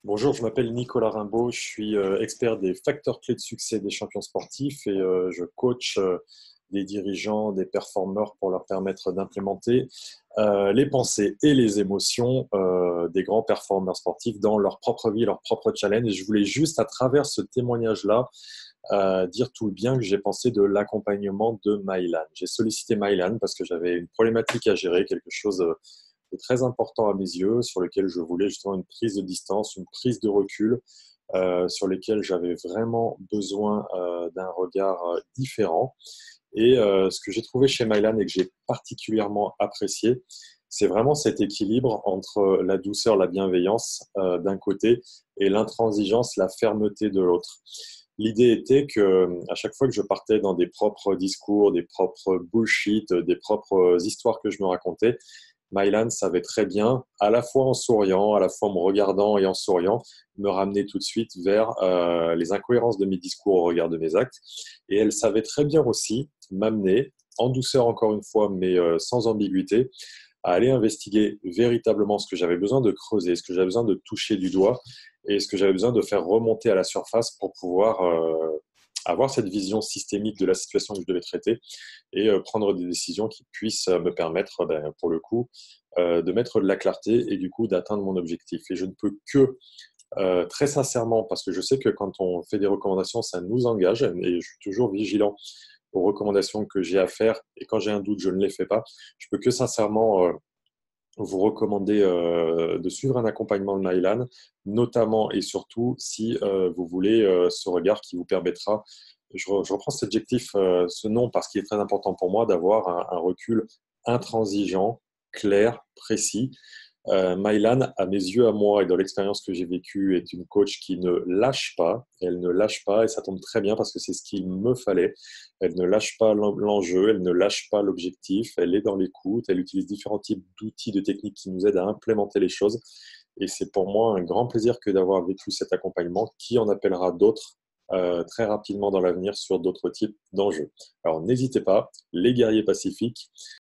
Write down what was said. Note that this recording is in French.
Bonjour, je m'appelle Nicolas Rimbaud, je suis expert des facteurs clés de succès des champions sportifs et je coach des dirigeants, des performeurs pour leur permettre d'implémenter les pensées et les émotions des grands performeurs sportifs dans leur propre vie, leur propre challenge. Et je voulais juste, à travers ce témoignage-là, dire tout le bien que j'ai pensé de l'accompagnement de Mylan. J'ai sollicité Mylan parce que j'avais une problématique à gérer, quelque chose de très important à mes yeux, sur lequel je voulais justement une prise de distance, une prise de recul, sur lesquels j'avais vraiment besoin d'un regard différent. Et ce que j'ai trouvé chez Mylan et que j'ai particulièrement apprécié, c'est vraiment cet équilibre entre la douceur, la bienveillance d'un côté et l'intransigeance, la fermeté de l'autre. L'idée était que à chaque fois que je partais dans des propres discours, des propres bullshit, des propres histoires que je me racontais, Mylan savait très bien, à la fois en souriant, à la fois en me regardant et en souriant, me ramener tout de suite vers les incohérences de mes discours au regard de mes actes. Et elle savait très bien aussi m'amener, en douceur encore une fois, mais sans ambiguïté, à aller investiguer véritablement ce que j'avais besoin de creuser, ce que j'avais besoin de toucher du doigt et ce que j'avais besoin de faire remonter à la surface pour pouvoir avoir cette vision systémique de la situation que je devais traiter et prendre des décisions qui puissent me permettre, pour le coup, de mettre de la clarté et du coup d'atteindre mon objectif. Et je ne peux que, très sincèrement, parce que je sais que quand on fait des recommandations, ça nous engage et je suis toujours vigilant aux recommandations que j'ai à faire et quand j'ai un doute, je ne les fais pas. Je peux que sincèrement vous recommander de suivre un accompagnement de Mylan, notamment et surtout si vous voulez ce regard qui vous permettra, je reprends cet adjectif, ce nom parce qu'il est très important pour moi, d'avoir un recul intransigeant, clair, précis. Mylan, à mes yeux, à moi, et dans l'expérience que j'ai vécue, est une coach qui ne lâche pas. Elle ne lâche pas, et ça tombe très bien parce que c'est ce qu'il me fallait. Elle ne lâche pas l'enjeu, elle ne lâche pas l'objectif, elle est dans l'écoute, elle utilise différents types d'outils, de techniques qui nous aident à implémenter les choses. Et c'est pour moi un grand plaisir que d'avoir vécu cet accompagnement qui en appellera d'autres très rapidement dans l'avenir sur d'autres types d'enjeux. Alors n'hésitez pas, les guerriers pacifiques,